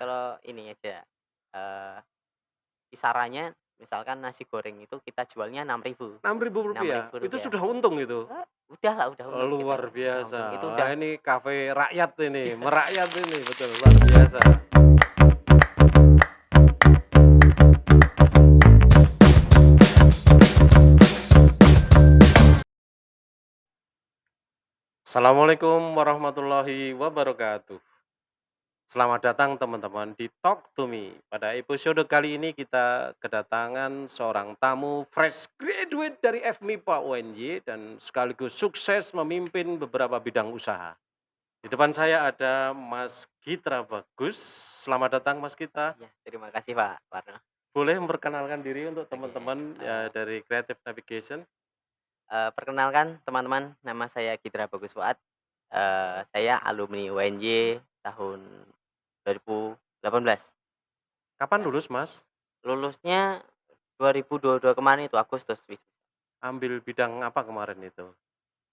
kalau ini aja, eee, kisarannya misalkan nasi goreng itu kita jualnya 6.000, enam Rp6.000, ribu itu rupiah. sudah untung itu? Udahlah, udah Oh, untung kita, luar udah biasa. untung. Itu Wah, udah ini kafe rakyat ini, merakyat ini, betul, luar biasa. Assalamualaikum warahmatullahi wabarakatuh. Selamat datang teman-teman di Talk to Me. Pada episode kali ini kita kedatangan seorang tamu fresh graduate dari FMIPA UNJ dan sekaligus sukses memimpin beberapa bidang usaha. Di depan saya ada Mas Gitra Bagus. Selamat datang Mas Gita. iya, terima kasih Pak Warno. Boleh memperkenalkan diri untuk Oke, teman-teman ya, dari Creative Navigation? perkenalkan teman-teman, nama saya Gitra Bagus Fuad, saya alumni UNJ tahun 2018, Kapan Mas. lulus Mas? Lulusnya 2022 kemarin itu Agustus, Ambil bidang apa kemarin itu?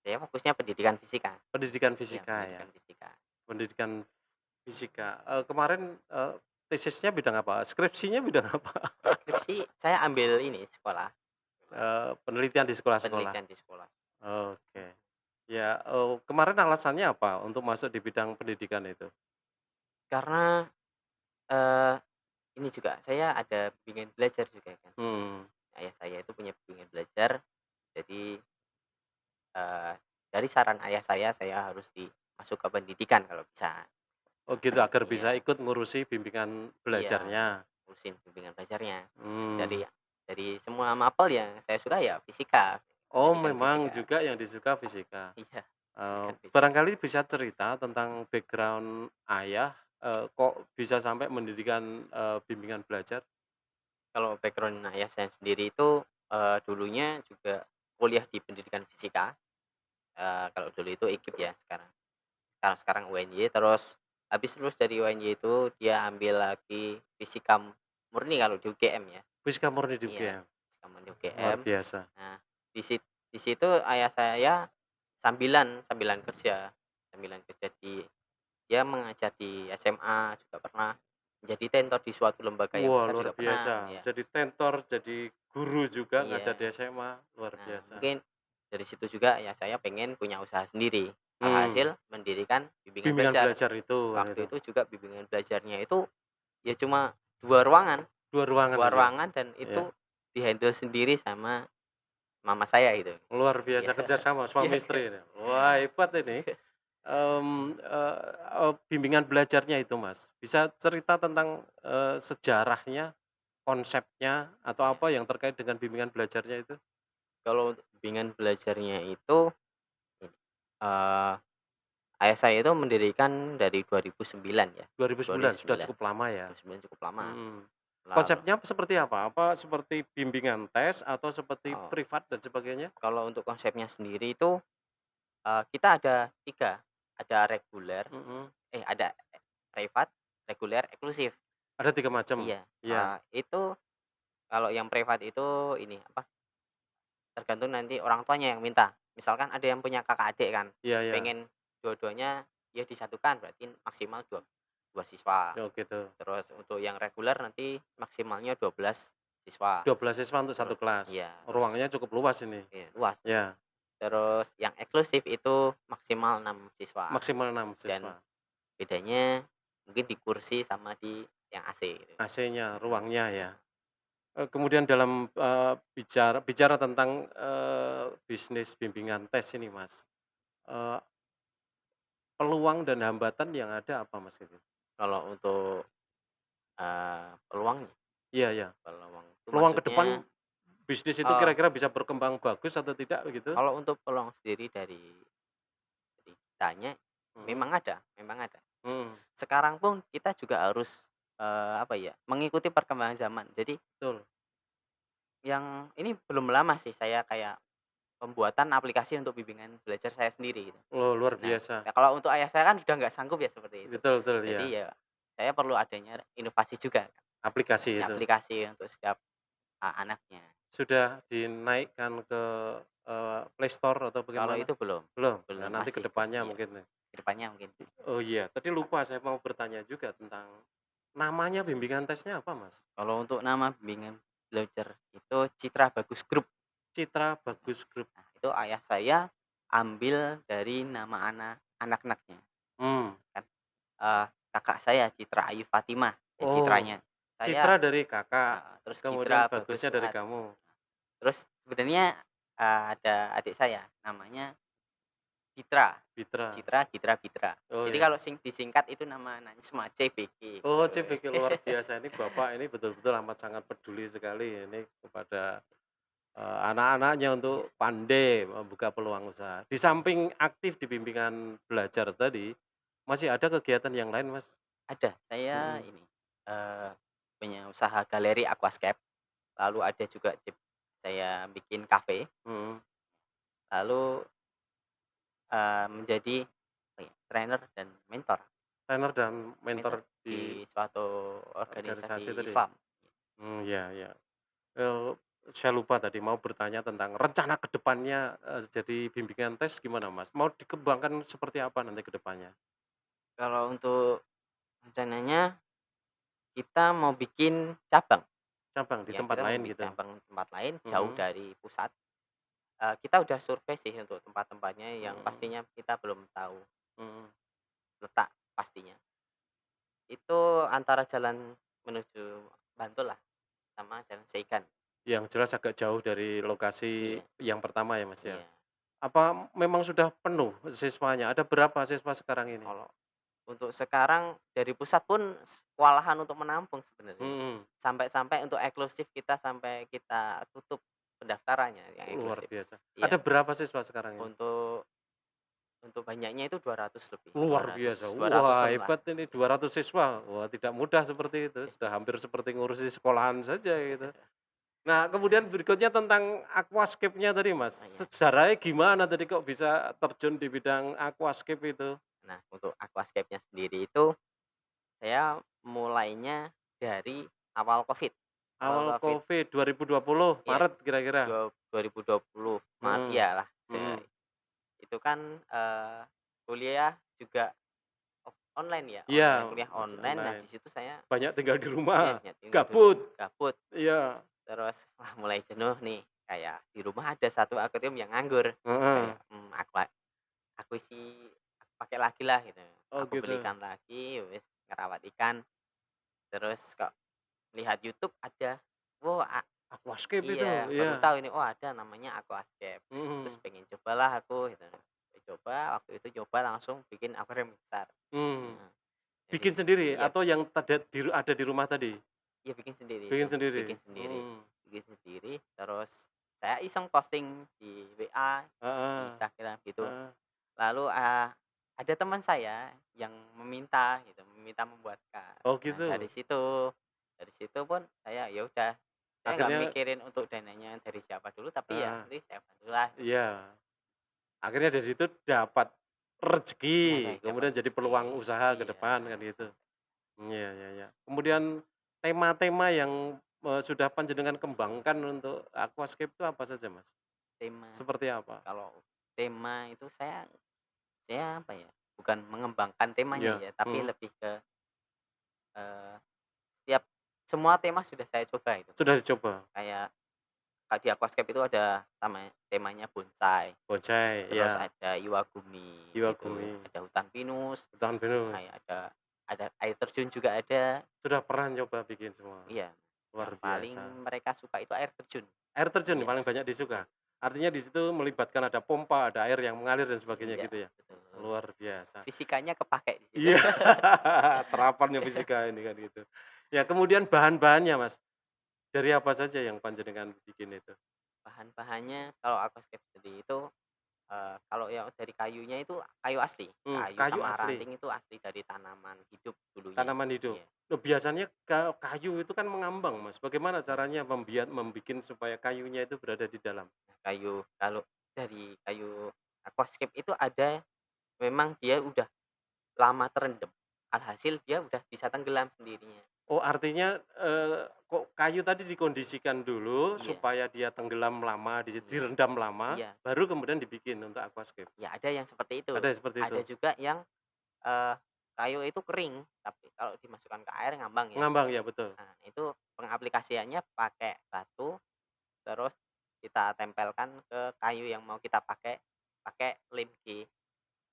saya fokusnya pendidikan fisika. Pendidikan Iya, fisika ya? pendidikan fisika. Pendidikan fisika. Kemarin, tesisnya bidang apa? Skripsinya bidang apa? Skripsi saya ambil ini sekolah, Penelitian di sekolah-sekolah? penelitian di sekolah. Oke. Ya, kemarin alasannya apa untuk masuk di bidang pendidikan itu? Karena, eee, ini juga saya ada bimbingan belajar juga kan. Hmm. Ayah saya itu punya bimbingan belajar, jadi, eee, dari saran ayah saya harus masuk ke pendidikan kalau bisa. Oh gitu, agar bisa Iya, ikut ngurusi bimbingan iya, belajarnya? ngurusin bimbingan belajarnya. Hmm. Dari semua mapel yang saya suka ya fisika, Oh, pendidikan memang fisika. juga yang disuka fisika. Iya, pendidikan fisika. Barangkali bisa cerita tentang background ayah, kok bisa sampai mendirikan, bimbingan belajar? Kalau background ayah saya sendiri itu, dulunya juga kuliah di pendidikan fisika, kalau dulu itu IKIP ya, sekarang UNY, terus habis lulus dari UNY itu dia ambil lagi fisika murni kalau di UGM ya. Fisika murni di Iya, UGM? fisika murni Luar UGM. biasa. Nah, di situ ayah saya sambilan sambilan kerja sambilan kerja dia mengajar di SMA juga pernah, menjadi tentor di suatu lembaga yang Wah, besar luar juga pernah, biasa. ya. Jadi tentor, jadi guru juga, ngajar di Iya. SMA, luar Nah, biasa. mungkin dari situ juga ya saya pengen punya usaha sendiri. Hmm. Alhasil mendirikan bimbingan Bimbingan belajar. belajar itu kan itu? Waktu itu juga bimbingan belajarnya itu ya cuma 2 ruangan 2 ruangan 2 aja? ruangan dan Iya. itu di-handle sendiri sama mama saya itu. Luar Iya. biasa, kerjasama Iya, suami istri ini. Wah, hebat ini. Bimbingan belajarnya itu Mas, bisa cerita tentang, sejarahnya, konsepnya, atau iya. apa yang terkait dengan bimbingan belajarnya itu? Kalau untuk bimbingan belajarnya itu, ini, eee, ayah saya itu mendirikan dari 2009 ya, 2009, sudah 2009. cukup lama ya? 2009 cukup lama. Mhm. Lalu Konsepnya seperti apa? Apa seperti bimbingan tes atau seperti oh, privat dan sebagainya? kalau untuk konsepnya sendiri itu, kita ada 3, ada reguler, Mhm. ada privat, reguler, eksklusif. Ada 3 macam? Iya, Iya. itu kalau yang privat itu ini, apa, tergantung nanti orang tuanya yang minta. Misalkan ada yang punya kakak adik kan, Iya iya. pengen dua-duanya ya disatukan, berarti maksimal 2 siswa. Oh gitu. Terus untuk yang reguler nanti maksimalnya 12 siswa. 12 siswa untuk satu Terus kelas. iya, terus Ruangnya cukup luas ini? iya, luas. Ya, Terus yang eksklusif itu maksimal 6 siswa maksimal 6 dan siswa. bedanya mungkin di kursi sama di yang AC gitu. AC-nya, Mhm, ruangnya ya. mhm. Kemudian dalam, bicara bicara tentang, bisnis bimbingan tes ini Mas, eee, peluang dan hambatan yang ada apa Mas itu? Kalau untuk, peluangnya, Iya iya. peluang itu Peluang ke depan maksudnya, bisnis itu eee, kira-kira bisa berkembang bagus atau tidak begitu? kalau untuk peluang sendiri dari kitanya Mhm. memang ada. Mmm. Sekarang pun kita juga harus, apa ya, mengikuti perkembangan zaman. Jadi Betul. yang ini belum lama sih saya kayak pembuatan aplikasi untuk bimbingan belajar saya sendiri gitu. Oh, luar Nah, biasa. ya kalau untuk ayah saya kan sudah nggak sanggup ya seperti itu. Betul betul, Jadi iya. ya saya perlu adanya inovasi juga, Aplikasi punya itu. aplikasi untuk setiap, anaknya. Sudah dinaikkan ke, Play Store atau Kalau bagaimana? itu belum, Belum? Nah, belum nanti ke masih depannya iya, mungkin. ke depannya mungkin. Oh iya, tadi lupa saya mau bertanya juga tentang Namanya bimbingan tesnya apa, Mas? Kalau untuk nama bimbingan belajar itu Citra Bagus Group. Citra Bagus Group. Nah, itu ayah saya ambil dari nama anak-anaknya. Mmm. Kan, kakak saya Citra Ayu Fatimah, Oh, Citranya. Citra Saya dari Kakak, terus kemudian Citra Bagus bagusnya dari Fuad. kamu. Terus sebenarnya, ada adik saya namanya Citra, Citra. Citra, Bitra. Oh, Jadi ya. kalau disingkat itu nama anaknya semua CBG Oh, gitu. CVK luar biasa. Ini Bapak ini betul-betul amat sangat peduli sekali ini kepada, anak-anaknya Iya, untuk pandai membuka peluang usaha. Di samping aktif di bimbingan belajar tadi, masih ada kegiatan yang lain, Mas? ada. Saya Mhm, ini, eee, punya usaha galeri aquascape, lalu ada juga saya bikin kafe, mhm. lalu, menjadi apa ya, trainer dan mentor Trainer dan mentor mentor di di suatu organisasi organisasi tadi? Islam. Iya, iya. Eee, saya lupa tadi mau bertanya tentang rencana ke depannya, jadi bimbingan tes gimana, Mas? Mau dikembangkan seperti apa nanti ke depannya? Kalau untuk rencananya kita mau bikin cabang, Cabang di ya tempat kita mau lain bikin gitu? cabang tempat lain jauh Mhm, dari pusat. Kita udah survei sih untuk tempat-tempatnya yang mhm, pastinya kita belum tahu mhm. letak pastinya. Itu antara jalan menuju Bantul lah, sama jalan Saikan. Yang jelas agak jauh dari lokasi Iya, yang pertama ya, Mas, ya? iya. Apa memang sudah penuh siswanya? Ada berapa siswa sekarang ini? Kalau untuk sekarang dari pusat pun kewalahan untuk menampung sebenarnya. Mhm, Sampai-sampai untuk eksklusif kita sampai kita tutup pendaftarannya yang luar eksklusif. biasa. Iya, Ada berapa siswa sekarang ini? untuk banyaknya itu 200 lebih, Luar biasa. dua Wah, ratusan lah. hebat ini 200 siswa. Wah, tidak mudah seperti itu, Iya. sudah hampir seperti ngurusi sekolahan saja gitu. Nah, kemudian berikutnya tentang aquascape-nya tadi, Mas. Oh, iya. Sejarahnya gimana tadi kok bisa terjun di bidang aquascape itu? Nah, untuk aquascape-nya sendiri itu saya mulainya dari awal Covid. Awal Awal Covid, Covid 2020, iya, Maret kira-kira? 2020 Mhm, iyalah, mhm. itu kan, kuliah juga online ya, Iya, kuliah masih online. Nah, online. di situ saya Banyak tinggal di iya, rumah, ya tinggal di gabut. rumah, gabut. Iya, Terus, wah mulai jenuh nih, kayak di rumah ada satu akuarium yang nganggur, heeh. kayak, aku isi pakai lagi lah gitu. Oh Aku gitu. belikan lagi, wis ngerawat ikan, terus kok lihat YouTube ada, wow, Aquascape itu? iya, Iya. baru tahu ini, oh ada namanya aquascape. Terus Mhm, pengen cobalah aku gitu. Saya coba, waktu itu coba langsung bikin akuarium besar. mhm. Nah, dari Bikin sendiri iya, atau yang ada di rumah tadi? iya bikin sendiri itu, Bikin sendiri? bikin sendiri. Mhm, Bikin sendiri, terus saya iseng posting di WA, di heeh, Instagram gitu. heeh. Lalu, ada teman saya yang meminta gitu, meminta membuatkan. Oh Nah, dari gitu? situ pun saya, ya udah, saya nggak Akhirnya mikirin untuk dananya dari siapa dulu, tapi ya heeh, nanti saya bantulah gitu. iya. Akhirnya dari situ dapat Iya, rezeki, baik, dapat kemudian jadi rezeki. peluang usaha ke Iya, depan kan gitu? sampai Iya, iya, iya. Kemudian tema-tema yang, sudah panjenengan kembangkan untuk aquascape itu apa saja, Mas? tema. Seperti apa? Kalau tema itu saya apa ya, bukan mengembangkan temanya Iya, ya, tapi mhm. lebih ke, eee, setiap semua tema sudah saya coba itu. Sudah dicoba? Kayak di aquascape itu ada temanya bonsai. Bonsai, Terus iya. ada Iwagumi gitu, Iwagumi, ada hutan pinus, hutan pinus. kayak ada air terjun juga ada, Sudah pernah nyoba bikin semua? iya. Luar Yang paling biasa. mereka suka itu air terjun. Air terjun yang Iya, paling banyak iya, disuka? Artinya di situ melibatkan ada pompa, ada air yang mengalir dan sebagainya iya, gitu ya? betul. Luar biasa. Fisikanya kepakai di situ. Iya, terapannya fisika ini kan gitu. Ya kemudian bahan-bahannya, Mas, dari apa saja yang panjenengan bikin itu? Bahan-bahannya kalau aquascape sendiri itu, kalau yang dari kayunya itu kayu asli, kayu Kayu sama asli, ranting itu asli dari tanaman hidup dulunya. tanaman hidup. Iya, Loh biasanya kayu itu kan mengambang, Mas, bagaimana caranya membikin supaya kayunya itu berada di dalam? kalau dari kayu aquascape itu ada, memang dia udah lama terendam, alhasil dia udah bisa tenggelam sendirinya. Oh artinya, kok kayu tadi dikondisikan dulu Iya, supaya dia tenggelam lama, iya, direndam lama, iya, baru kemudian dibikin untuk aquascape? ya ada yang seperti itu. Ada yang seperti itu? Ada juga yang, eee, kayu itu kering, tapi kalau dimasukkan ke air ngambang ya. Ngambang, ya betul. Nah, itu pengaplikasiannya pakai batu, terus kita tempelkan ke kayu yang mau kita pakai, pakai lem G,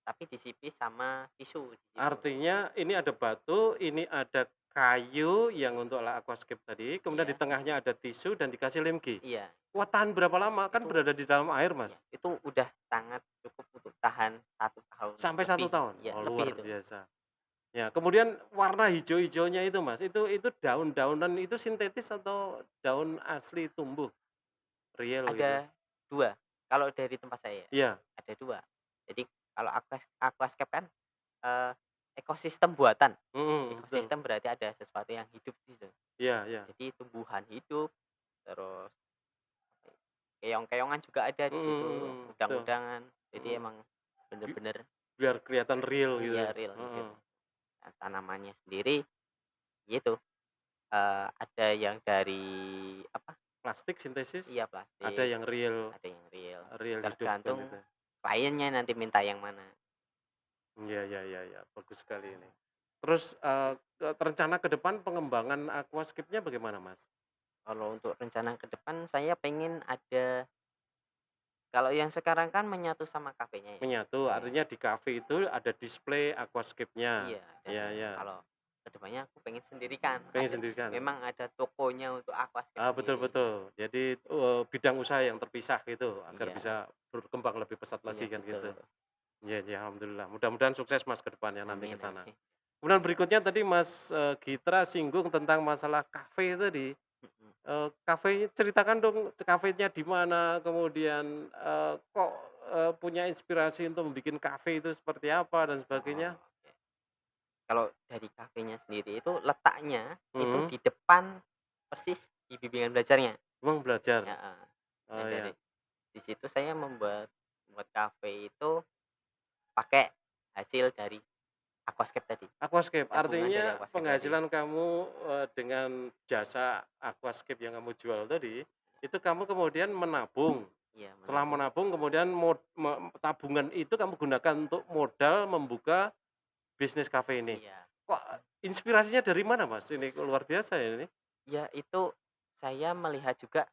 tapi disipis sama tisu di situ. Artinya ini ada batu, ini ada kayu yang untuk alat aquascape tadi, kemudian di Iya, tengahnya ada tisu dan dikasih lem G. iya, Wah, tahan berapa lama? Kan itu berada di dalam air, Mas. iya, itu udah sangat cukup untuk tahan 1 tahun Sampai satu lebih, tahun? ya Oh, lebih luar itu. biasa. Ya, kemudian warna hijau-hijaunya itu, Mas, itu daun-daunan itu sintetis atau daun asli tumbuh, real gitu? Ada 2 kalau dari tempat saya, Iya, ada 2. Jadi kalau aquascape kan, eee, ekosistem buatan. betul. Ekosistem berarti ada sesuatu yang hidup di situ. Iya, iya. Jadi tumbuhan hidup, terus keong-keongan juga ada di situ, Betul. udang-udangan. Jadi Mhm. emang Bi bener-bener biar kelihatan real gitu iya ya? real hidup. Heeh. Nah, tanamannya sendiri itu, ada yang dari apa, Plastik sintesis, iya ada plastik, yang real ada yang real. real hidup kan Tergantung itu. kliennya nanti minta yang mana. Iya, iya, iya, iya, bagus sekali ini. Terus, rencana ke depan pengembangan aquascape-nya bagaimana, Mas? Kalau untuk rencana ke depan saya pengen ada kalau yang sekarang kan menyatu sama kafenya ya. Menyatu, Iya. artinya di kafe itu ada display aquascape-nya. Iya, dan Iya, iya, kalau kedepannya aku pengen sendirikan, pengen sendiri kan? memang ada tokonya untuk aquascape Ah, betul, sendiri. betul. Jadi, bidang usaha yang terpisah gitu, agar Iya, bisa berkembang lebih pesat iya lagi kan betul. gitu. Iya, iya, alhamdulillah. Mudah-mudahan sukses, Mas, ke depannya nanti ke Amin sana. amin. Kemudian Bisa. berikutnya tadi Mas, Gitra singgung tentang masalah kafe tadi. Mhm. Kafe ceritakan dong kafenya di mana, kemudian, kok, punya inspirasi untuk membuat kafe itu seperti apa dan Oh, sebagainya? oke. Kalau dari kafenya sendiri itu letaknya itu Mhm, di depan persis di bimbingan belajarnya. emang belajar? Heeh. Nah Oh dari ya, di situ saya membuat kafe itu pakai hasil dari aquascape tadi, aquascape gabungan dari artinya aquascape tadi. penghasilan kamu, dengan jasa aquascape yang kamu jual tadi, itu kamu kemudian menabung, Iya setelah menabung. menabung kemudian tabungan itu kamu gunakan untuk modal membuka bisnis kafe ini. Iya. Kok inspirasinya dari mana, Mas? Ini kok luar biasa ya ini. Ya itu saya melihat juga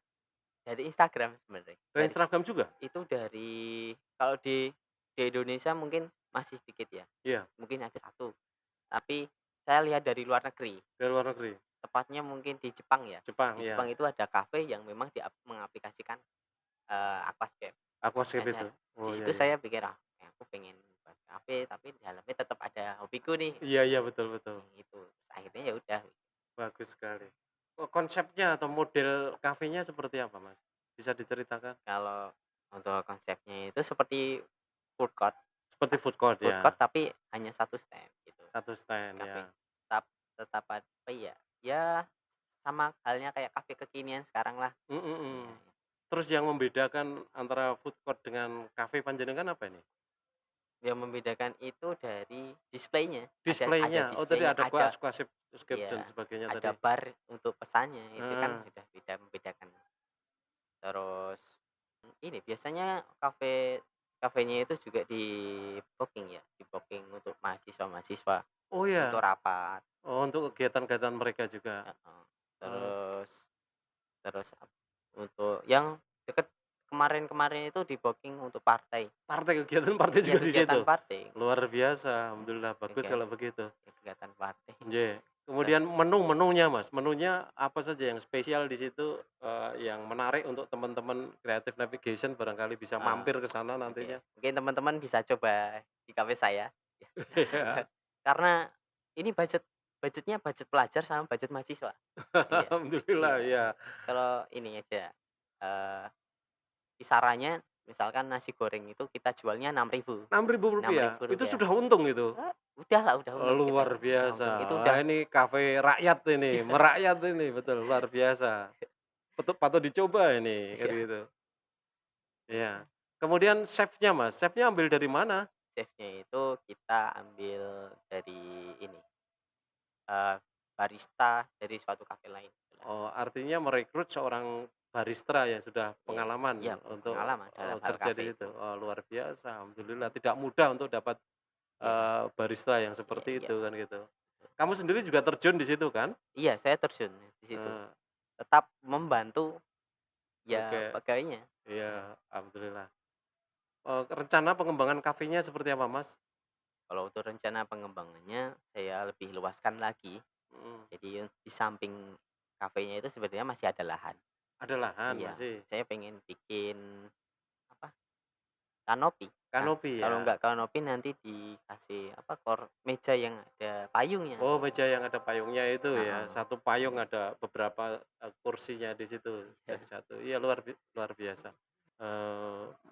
dari Instagram sebenarnya. Dari Instagram juga? Itu dari kalau di Indonesia mungkin masih sedikit ya, Iya, mungkin ada satu, tapi saya lihat dari luar negeri, dari luar negeri? tepatnya mungkin di Jepang ya. Jepang, Di Jepang ya. itu ada kafe yang memang mengaplikasikan, aquascape. Nah Aquascape itu? di Oh, iya, situ iya. saya pikir, "Ah, aku pengen buat kafe tapi di dalamnya tetap ada hobiku nih." Iya, iya, betul, betul. Gitu. Terus akhirnya ya udah, Bagus sekali. Konsepnya atau model kafenya seperti apa, Mas? Bisa diceritakan? kalau untuk konsepnya itu seperti food court. Seperti food court Food court ya? tapi hanya satu stand gitu, Satu stand kafe. ya? Tetap tetap apa ya, ya sama halnya kayak kafe kekinian sekarang lah. Mhm, mhm. Iya, Terus yang membedakan antara food court dengan kafe panjenengan apa ini? yang membedakan itu dari displaynya, ada Displaynya? Oh, tadi displaynya, ada aquascape dan iya, sebagainya ada tadi? bar untuk pesannya, itu kan Heeh. udah beda membedakan. Terus, ini biasanya kafenya itu juga di-booking ya, di-booking untuk mahasiswa-mahasiswa, Oh untuk ya? rapat, Oh, untuk kegiatan-kegiatan mereka juga? heeh. Oh, Terus terus untuk yang deket kemarin-kemarin itu di-booking untuk partai. kegiatan partai Iya juga di situ? kegiatan partai, Luar biasa, alhamdulillah bagus kegiat kalau begitu. kegiatan partai. Iya. Terus, Kemudian menunya, Mas, menunya apa saja yang spesial di situ, yang menarik untuk teman-teman Creative Navigation barangkali bisa eee, mampir ke sana oke, nantinya? mungkin teman-teman bisa coba di kafe saya. Iya. Karena ini budgetnya budget pelajar sama budget mahasiswa. Iya, Alhamdulillah, iya. ya. Kalau ini aja, eee, kisarannya misalkan nasi goreng itu kita jualnya enam Rp6.000, ribu itu rupiah. sudah untung itu? Udahlah, udah Oh, untung kita, luar udah biasa. untung. Itu Wah, udah ini kafe rakyat ini, merakyat ini, betul, luar biasa. Patut dicoba ini, kan iya, gitu. Iya. Kemudian chef-nya, Mas, chef-nya ambil dari mana? chef-nya itu kita ambil dari ini, eee, barista dari suatu kafe lain gitulah. Oh, artinya merekrut seorang barista yang sudah Iya, iya pengalaman untuk, berpengalaman dalam hal kerja kafe di situ. itu. Oh, luar biasa, alhamdulillah tidak mudah untuk dapat, Iya barista yang iya seperti iya. itu kan gitu. Kamu sendiri juga terjun di situ kan? Iya, saya terjun di situ. Eee, Tetap membantu ya oke, pegawainya. iya, alhamdulillah. Rencana pengembangan kafenya seperti apa, Mas? Kalau untuk rencana pengembangannya, saya lebih luaskan lagi. Mhm, Jadi di samping kafenya itu sebenarnya masih ada lahan. ada lahan Iya, masih? saya pengen bikin apa, kanopi. Nah, Kanopi kalau ya? nggak kanopi nanti dikasih apa, meja yang ada payungnya. Oh, meja yang ada payungnya itu ya, Heeh, satu payung ada beberapa, kursinya di situ, iya. jadi satu. Iya, luar biasa.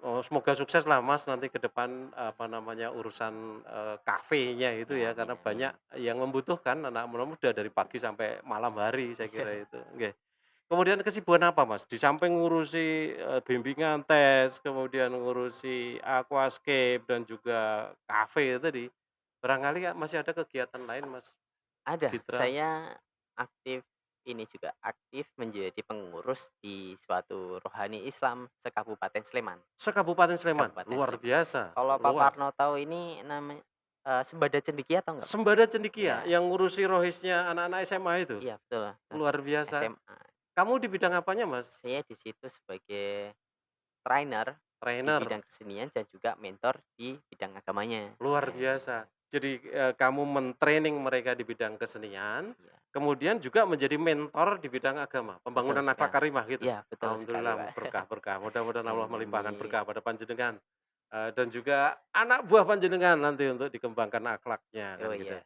Oh, semoga sukses lah Mas nanti ke depan, apa namanya, urusan, kafenya itu Ya, ya, amin karena banyak amin. yang membutuhkan anak muda dari pagi sampai malam hari saya kira itu, nggih. Kemudian kesibukan apa Mas? Di samping ngurusi, bimbingan tes, kemudian ngurusi aquascape dan juga kafe tadi, barangkali masih ada kegiatan lain Mas Ada, Gitra? saya aktif ini juga, aktif menjadi pengurus di suatu rohani Islam sekabupaten Sleman, Se-Kabupaten Sleman? sekabupaten Luar Sleman. biasa, Kalau Pak luas. Parno tahu ini namanya, Sembada Cendekia tahu nggak, Pak? Sembada Cendekia Iya yang ngurusi rohisnya anak-anak SMA itu? iya betul, Luar biasa. SMA. Kamu di bidang apanya Mas? Saya di situ sebagai trainer di Trainer? bidang kesenian dan juga mentor di bidang agamanya. Luar Iya biasa. Jadi, kamu men-training mereka di bidang kesenian, iya, kemudian juga menjadi mentor di bidang agama, betul pembangunan akhlak sekali. karimah gitu? Iya betul sekali, Alhamdulillah Pak. berkah berkah, mudah-mudahan Allah melimpahkan Amin. berkah pada panjenengan, dan juga anak buah panjenengan nanti untuk dikembangkan akhlaknya kan Oh gitu. iya.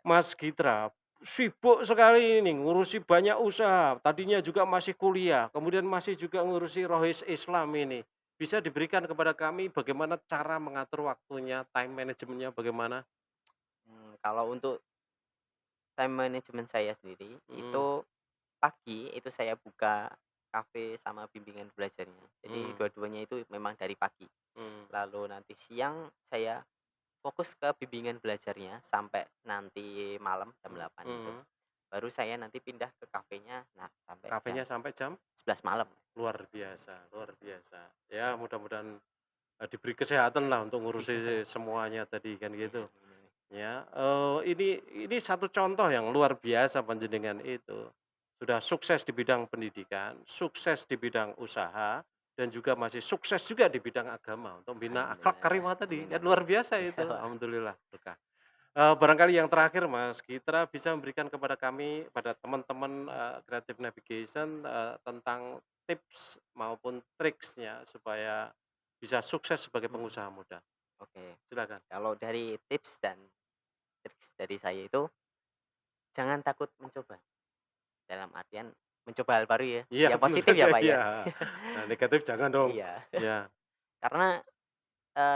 Mas Gitra, sibuk sekali ini ngurusi banyak usaha, tadinya juga masih kuliah, kemudian masih juga ngurusi rohis Islam ini. Bisa diberikan kepada kami bagaimana cara mengatur waktunya, time manajemennya bagaimana? Kalau untuk time management saya sendiri, Mhm, itu pagi itu saya buka kafe sama bimbingan belajarnya. Jadi mhm, dua-duanya itu memang dari pagi. mhm, Lalu nanti siang saya fokus ke bimbingan belajarnya sampai nanti malam jam 8 itu. mhm. Baru saya nanti pindah ke kafenya, nah sampai jam Kafenya sampai jam? 11 malam. Luar biasa luar biasa. Ya mudah-mudahan, diberi kesehatan lah untuk ngurusi semuanya tadi kan Iya, gitu. amin amin. Ya, ini satu contoh yang luar biasa panjenengan itu. Sudah sukses di bidang pendidikan, sukses di bidang usaha, dan juga masih sukses juga di bidang agama untuk membina akhlak Alhamdulillah, karimah tadi, amin kan amin. luar biasa Iya, itu, Pak. alhamdulillah berkah. Barangkali yang terakhir Mas Gitra bisa memberikan kepada kami, pada teman-teman, Creative Navigation, tentang tips maupun triksnya supaya bisa sukses sebagai Mhm, pengusaha muda. oke. Silakan. Kalau dari tips dan triks dari saya itu, jangan takut mencoba. Dalam artian mencoba hal baru ya, Iya, yang tentu positif saja, ya, Pak, ya. iya. Nah, negatif jangan dong. Iya, Ya, karena,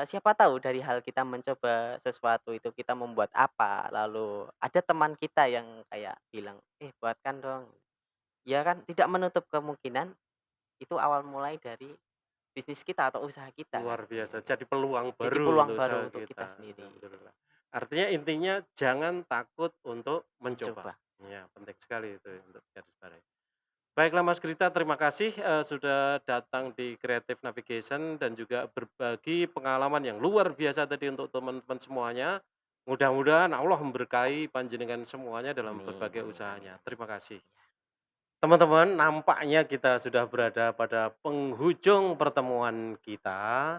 siapa tahu dari hal kita mencoba sesuatu itu kita membuat apa, lalu ada teman kita yang kayak bilang, "Eh, buatkan dong." Ya kan tidak menutup kemungkinan itu awal mulai dari bisnis kita atau usaha kita kan. luar biasa. Jadi peluang Jadi baru peluang untuk usaha baru untuk kita kita, sendiri, alhamdulillah. Artinya intinya jangan takut untuk mencoba. mencoba. Ya, penting sekali itu untuk garisbawahi. Baiklah Mas Grita, terima kasih, sudah datang di Creative Navigation dan juga berbagi pengalaman yang luar biasa tadi untuk teman-teman semuanya. Mudah-mudahan Allah memberkahi panjenengan semuanya dalam Amin berbagai amin amin. usahanya. Terima kasih. Iya, Teman-teman, nampaknya kita sudah berada pada penghujung pertemuan kita.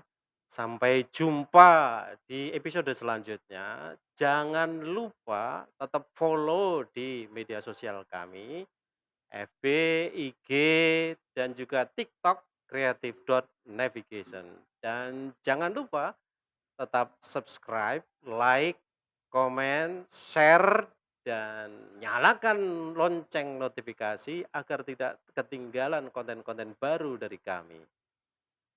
Sampai jumpa di episode selanjutnya. Jangan lupa tetap follow di media sosial kami, FB, IG, dan juga TikTok creative.navigation. Dan jangan lupa tetap subscribe, like, komen, share, dan nyalakan lonceng notifikasi agar tidak ketinggalan konten-konten baru dari kami.